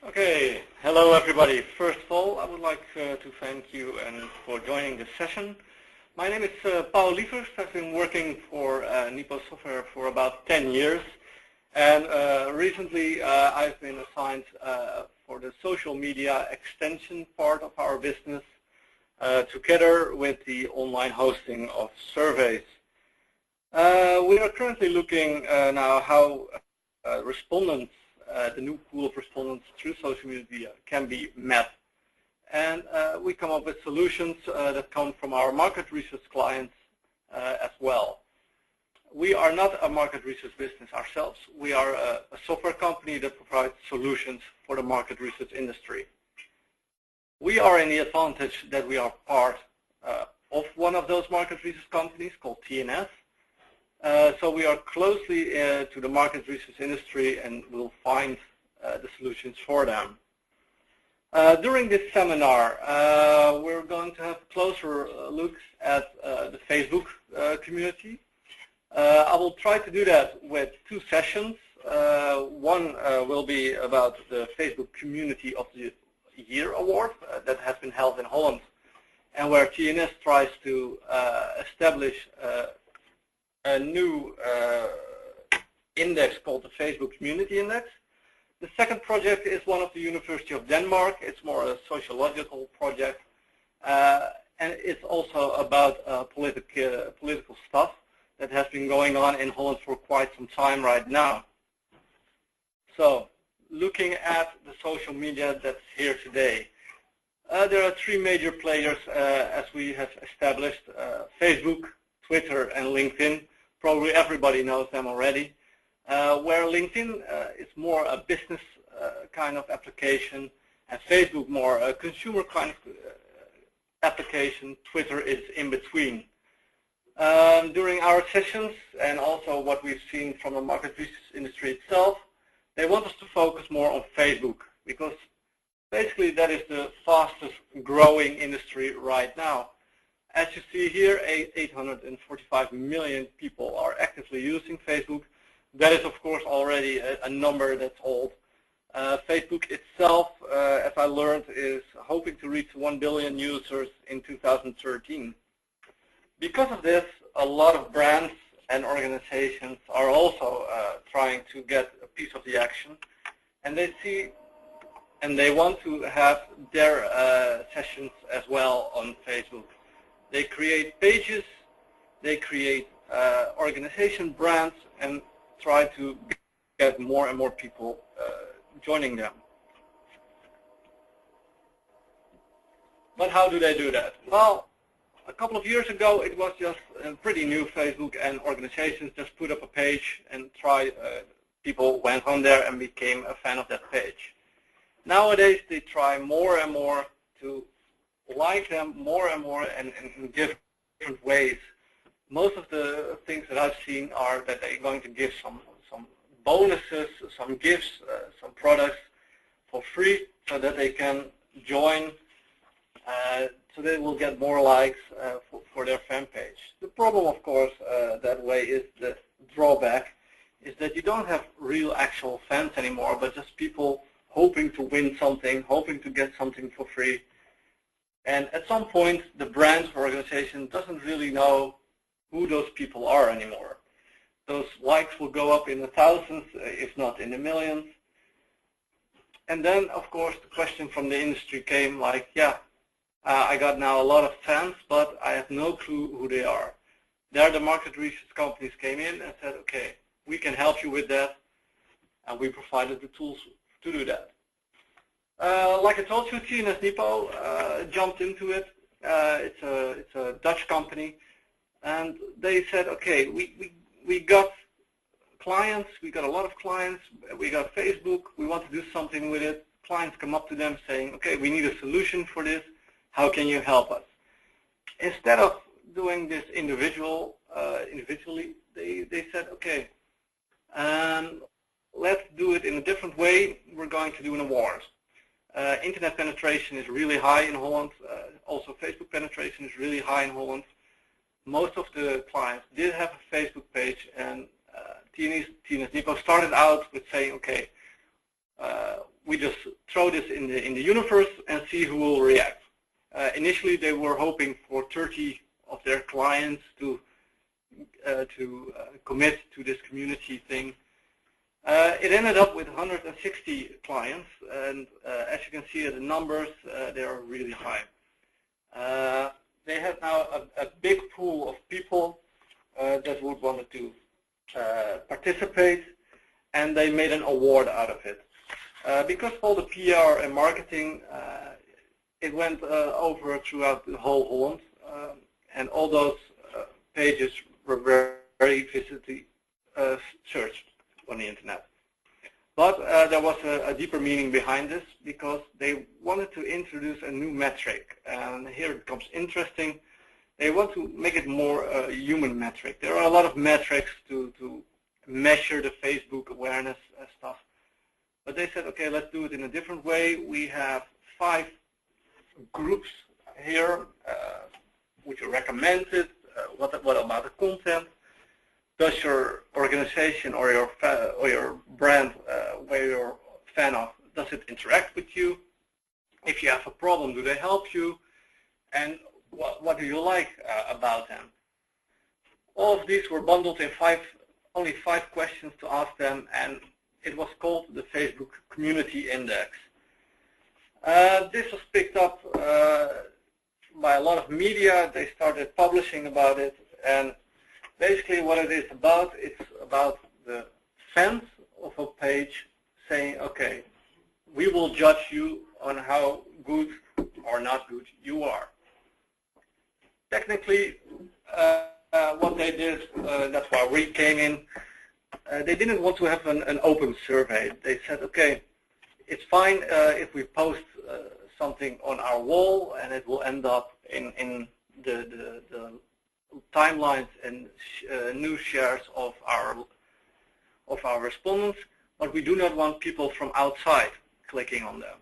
Okay, hello everybody. First of all, I would like to thank you for joining this session. My name is Paul Lieverst. I've been working for NewMR Software for about 10 years, and recently I've been assigned for the social media extension part of our business, together with the online hosting of surveys. We are currently looking now how respondents, the new pool of respondents through social media can be met. And we come up with solutions that come from our market research clients as well. We are not a market research business ourselves. We are a software company that provides solutions for the market research industry. We are in the advantage that we are part of one of those market research companies called TNS. So we are closely to the market research industry and will find the solutions for them. During this seminar, we're going to have closer looks at the Facebook community. I will try to do that with two sessions. One will be about the Facebook Community of the Year Award that has been held in Holland, and where TNS tries to establish a new index called the Facebook Community Index. The second project is one of the University of Denmark. It's more a sociological project, and it's also about political stuff that has been going on in Holland for quite some time right now. So, looking at the social media that's here today, there are three major players as we have established: Facebook, Twitter, and LinkedIn. Probably everybody knows them already. Where LinkedIn is more a business kind of application, and Facebook more a consumer kind of application, Twitter is in between. During our sessions, and also what we've seen from the market research industry itself, they want us to focus more on Facebook, because basically that is the fastest growing industry right now. As you see here, 845 million people are actively using Facebook. That is, of course, already a number that's old. Facebook itself, as I learned, is hoping to reach 1 billion users in 2013. Because of this, a lot of brands and organizations are also trying to get a piece of the action, and they want to have their sessions as well on Facebook. They create pages, they create organization brands, and try to get more and more people joining them. But how do they do that? Well, a couple of years ago it was just pretty new. Facebook and organizations just put up a page and people went on there and became a fan of that page. Nowadays they try more and more to like them more and more and in different ways. Most of the things that I've seen are that they're going to give some bonuses, some gifts, some products for free so that they can join, so they will get more likes for their fan page. The problem, of course, that way is the drawback is that you don't have real actual fans anymore, but just people hoping to win something, hoping to get something for free. And at some point, the brand or organization doesn't really know who those people are anymore. Those likes will go up in the thousands, if not in the millions. And then, of course, the question from the industry came like, yeah, I got now a lot of fans, but I have no clue who they are. There, the market research companies came in and said, okay, we can help you with that, and we provided the tools to do that. Like I told you, TNS Nipo jumped into it. It's a Dutch company, and they said, okay, we got clients, we got a lot of clients, we got Facebook, we want to do something with it. Clients come up to them saying, okay, we need a solution for this. How can you help us? Instead of doing this individually, they said, okay, let's do it in a different way. We're going to do an award. Internet penetration is really high in Holland. Also, Facebook penetration is really high in Holland. Most of the clients did have a Facebook page, and TNS Nipo started out with saying, okay, we just throw this in the universe and see who will react. Initially, they were hoping for 30 of their clients to commit to this community thing. It ended up with 160 clients, and as you can see, the numbers they are really high. They have now a big pool of people that would want to participate, and they made an award out of it. Because of all the PR and marketing, it went over throughout the whole Holland, and all those pages were very visibly searched on the internet. But there was a deeper meaning behind this, because they wanted to introduce a new metric, and here it becomes interesting. They want to make it more a human metric. There are a lot of metrics to measure the Facebook awareness stuff, but they said, okay, let's do it in a different way. We have 5 groups here, which are recommended. What about the content? Does your organization or your brand where you're a fan of, does it interact with you? If you have a problem, do they help you? And what do you like about them? All of these were bundled in only 5 questions to ask them, and it was called the Facebook Community Index. This was picked up by a lot of media. They started publishing about it, and basically what it is about, it's about the fans of a page saying, okay, we will judge you on how good or not good you are. Technically, what they did, that's why we came in, they didn't want to have an open survey. They said, okay, it's fine if we post something on our wall and it will end up in the timelines and news shares of our respondents, but we do not want people from outside clicking on them.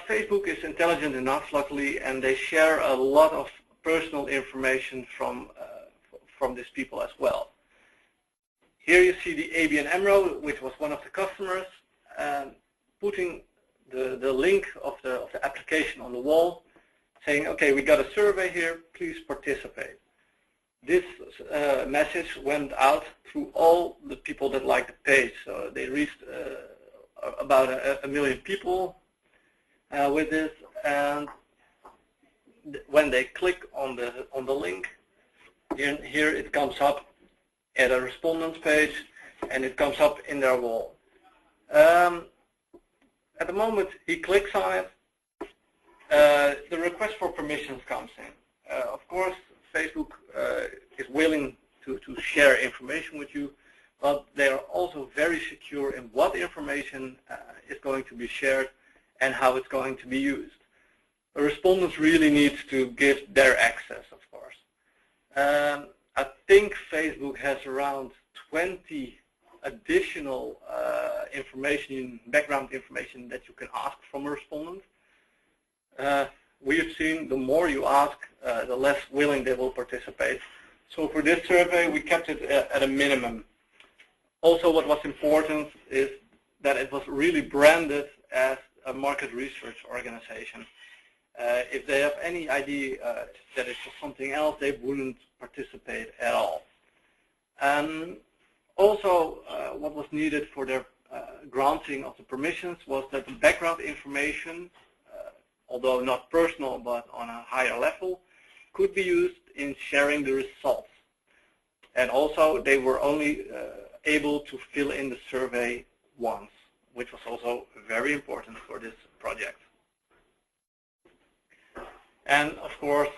Facebook is intelligent enough, luckily, and they share a lot of personal information from these people as well. Here you see the ABN AMRO, which was one of the customers, putting the link of the application on the wall, saying, okay, we got a survey here, please participate. This message went out through all the people that liked the page. So they reached about a million people with this, and when they click on the link, here it comes up at a respondents page, and it comes up in their wall. At the moment he clicks on it, the request for permissions comes in. Of course, Facebook is willing to share information with you, but they are also very secure in what information is going to be shared and how it's going to be used. The respondents really need to give their access, of course. I think Facebook has around 20 additional background information that you can ask from a respondent. We have seen the more you ask, the less willing they will participate. So for this survey, we kept it at a minimum. Also, what was important is that it was really branded as a market research organization. If they have any idea that it's something else, they wouldn't participate at all. Also, what was needed for their granting of the permissions was that the background information, although not personal but on a higher level, could be used in sharing the results. And also, they were only able to fill in the survey once, which was also very important for this project. And of course,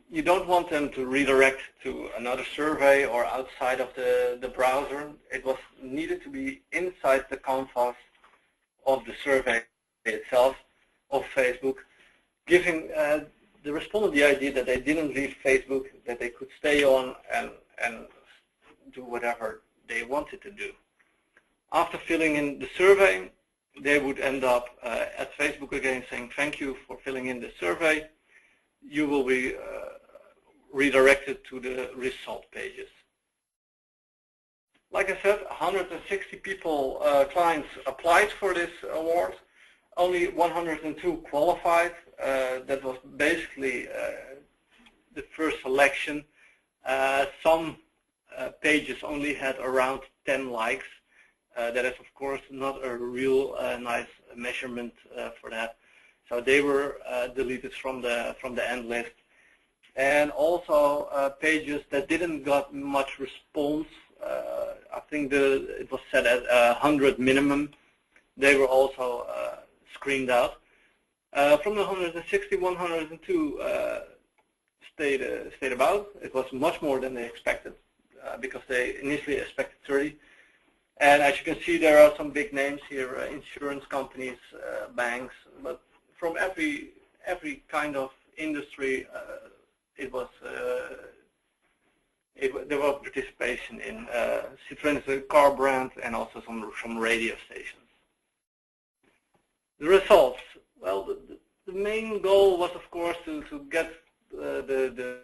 you don't want them to redirect to another survey or outside of the browser. It was needed to be inside the canvas of the survey itself of Facebook, giving the respondent the idea that they didn't leave Facebook, that they could stay on and do whatever they wanted to do. After filling in the survey, they would end up at Facebook again saying, thank you for filling in the survey. You will be redirected to the result pages. Like I said, 160 people, clients applied for this award. Only 102 qualified. That was basically the first selection. Some pages only had around 10 likes. That is, of course, not a real nice measurement for that. So they were deleted from the end list. And also pages that didn't got much response. I think it was set at 100 minimum. They were also screened out. From the 160, 102 stayed about. It was much more than they expected because they initially expected 30. And as you can see, there are some big names here: insurance companies, banks, but from every kind of industry. There was participation in Citroën is a car brand, and also some radio stations. The results. Well, the main goal was, of course, to get the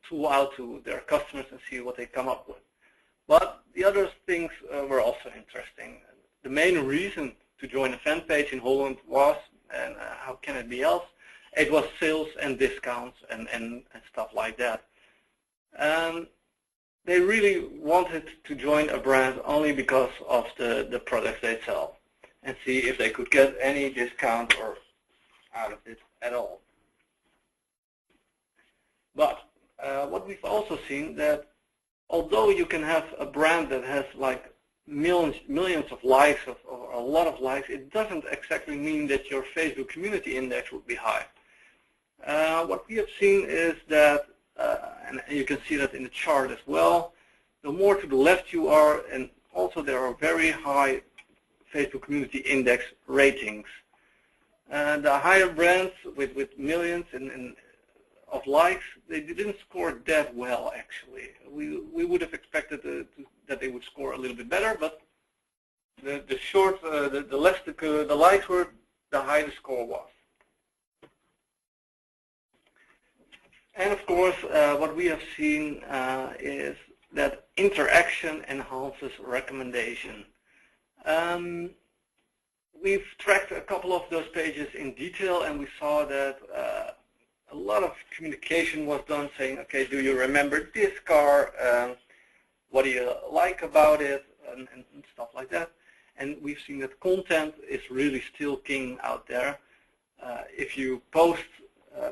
tool out to their customers and see what they come up with. But the other things were also interesting. The main reason to join a fan page in Holland was, and how can it be else? It was sales and discounts and stuff like that. They really wanted to join a brand only because of the products they sell and see if they could get any discount or out of it at all. But what we've also seen that although you can have a brand that has like millions of likes or a lot of likes, it doesn't exactly mean that your Facebook community index would be high. What we have seen is that, and you can see that in the chart as well, the more to the left you are, and also there are very high Facebook community index ratings. The higher brands with millions of likes, they didn't score that well actually. We would have expected that they would score a little bit better, but the less the likes were, the higher the score was. And of course, what we have seen is that interaction enhances recommendation. We've tracked a couple of those pages in detail, and we saw that a lot of communication was done saying, okay, do you remember this car? What do you like about it? And stuff like that. And we've seen that content is really still king out there. If you post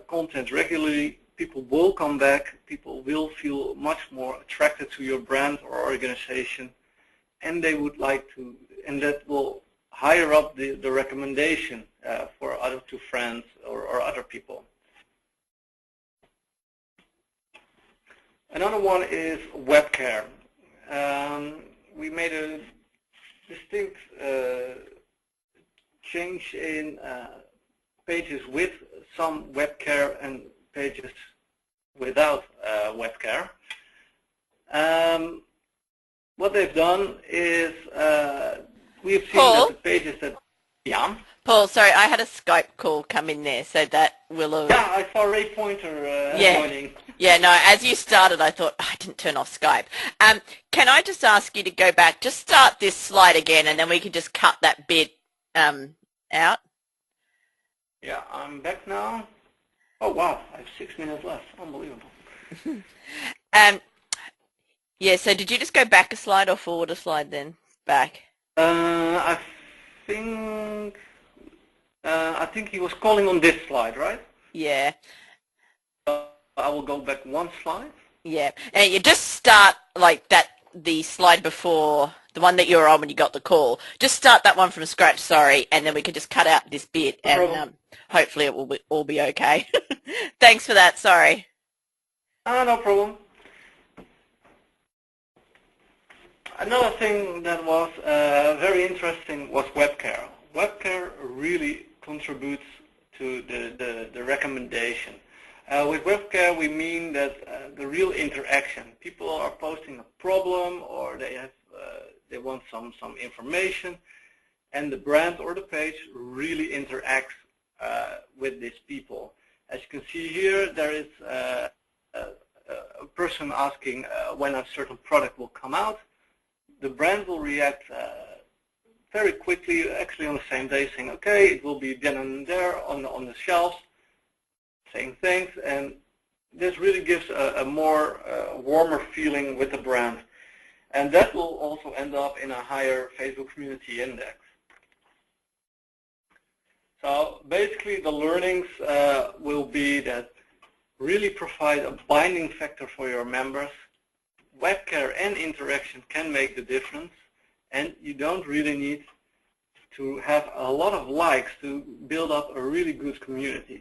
content regularly, people will come back, people will feel much more attracted to your brand or organization, and they would like to, and that will higher up the recommendation to friends or other people. Another one is web care. We made a distinct change in pages with some web care and pages without web care. What they've done is we've seen Paul? that the pages that, yeah. Paul, sorry, I had a Skype call come in there, so that will have... Yeah, I saw Ray Pointer joining. Yeah, no, as you started, I thought, I didn't turn off Skype. Can I just ask you to go back, just start this slide again, and then we can just cut that bit out? Yeah, I'm back now. Oh, wow, I have 6 minutes left. Unbelievable. Yeah, so did you just go back a slide or forward a slide then? Back? I think he was calling on this slide, right? Yeah. I will go back one slide. Yeah, and you just start like that, the slide before, the one that you were on when you got the call. Just start that one from scratch, sorry, and then we can just cut out this bit, and hopefully it will all be okay. Thanks for that, sorry. No problem. Another thing that was very interesting was web care. Web care really contributes to the recommendation. With web care, we mean that the real interaction. People are posting a problem, or they want some information, and the brand or the page really interacts with these people. As you can see here, there is a person asking when a certain product will come out. the brand will react very quickly, actually on the same day, saying, okay, it will be then and there on the shelves, saying things, and this really gives a more warmer feeling with the brand. And that will also end up in a higher Facebook community index. So basically the learnings will be that really provide a binding factor for your members. Web care and interaction can make the difference, and you don't really need to have a lot of likes to build up a really good community.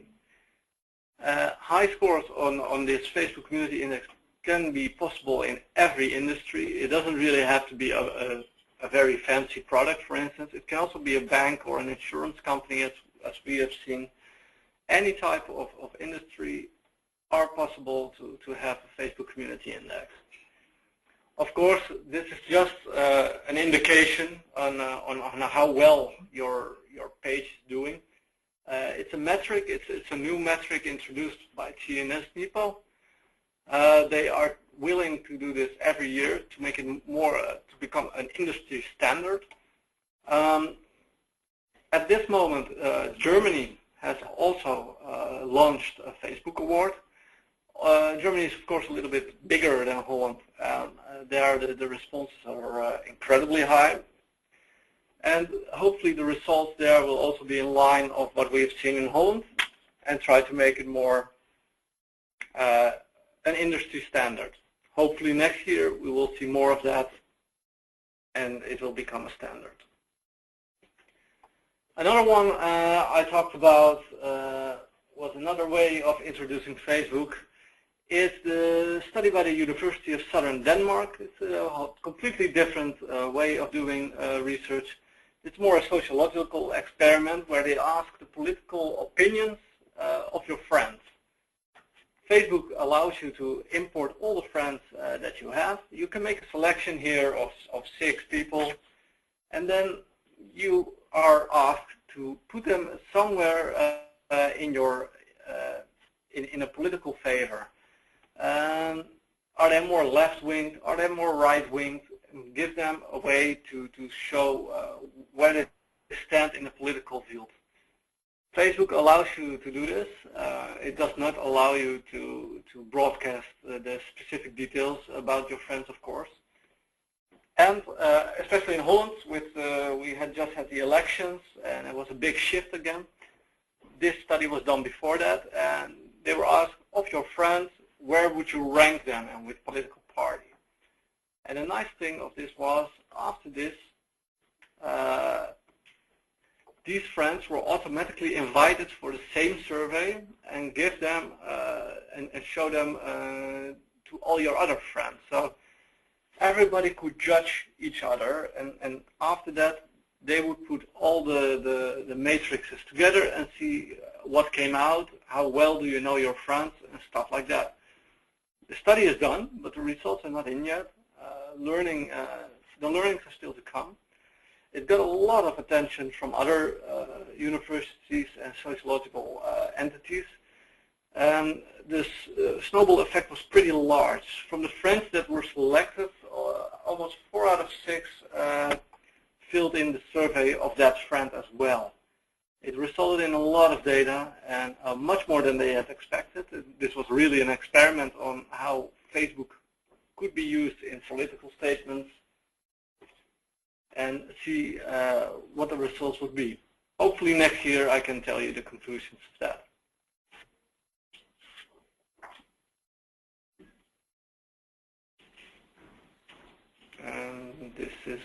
High scores on this Facebook community index can be possible in every industry. It doesn't really have to be a very fancy product, for instance. It can also be a bank or an insurance company, as we have seen. Any type of industry are possible to have a Facebook community index. Of course, this is just an indication on how well your page is doing. It's a metric. It's a new metric introduced by TNS NIPO. They are willing to do this every year to make it more to become an industry standard. At this moment, Germany has also launched a Facebook award. Germany is, of course, a little bit bigger than Holland. There, the responses are incredibly high. And hopefully the results there will also be in line of what we have seen in Holland and try to make it more an industry standard. Hopefully next year we will see more of that and it will become a standard. Another one I talked about was another way of introducing Facebook. Is the study by the University of Southern Denmark. It's a completely different way of doing research. It's more a sociological experiment where they ask the political opinions of your friends. Facebook allows you to import all the friends that you have. You can make a selection here of 6 people, and then you are asked to put them somewhere in your in a political favor. Are they more left-winged? Are they more right-winged? Give them a way to show where they stand in the political field. Facebook allows you to do this. It does not allow you to broadcast the specific details about your friends, of course. And especially in Holland, we had just had the elections, and it was a big shift again. This study was done before that, and they were asked, of your friends, where would you rank them and which political party? And the nice thing of this was, after this, these friends were automatically invited for the same survey and give them and show them to all your other friends. So everybody could judge each other, and after that they would put all the matrices together and see what came out, how well do you know your friends, and stuff like that. The study is done, but the results are not in yet. The learnings are still to come. It got a lot of attention from other universities and sociological entities. And this snowball effect was pretty large. From the friends that were selected, almost 4 out of 6 filled in the survey of that friend as well. It resulted in a lot of data, and much more than they had expected. This was really an experiment on how Facebook could be used in political statements, and see what the results would be. Hopefully next year I can tell you the conclusions of that. And this is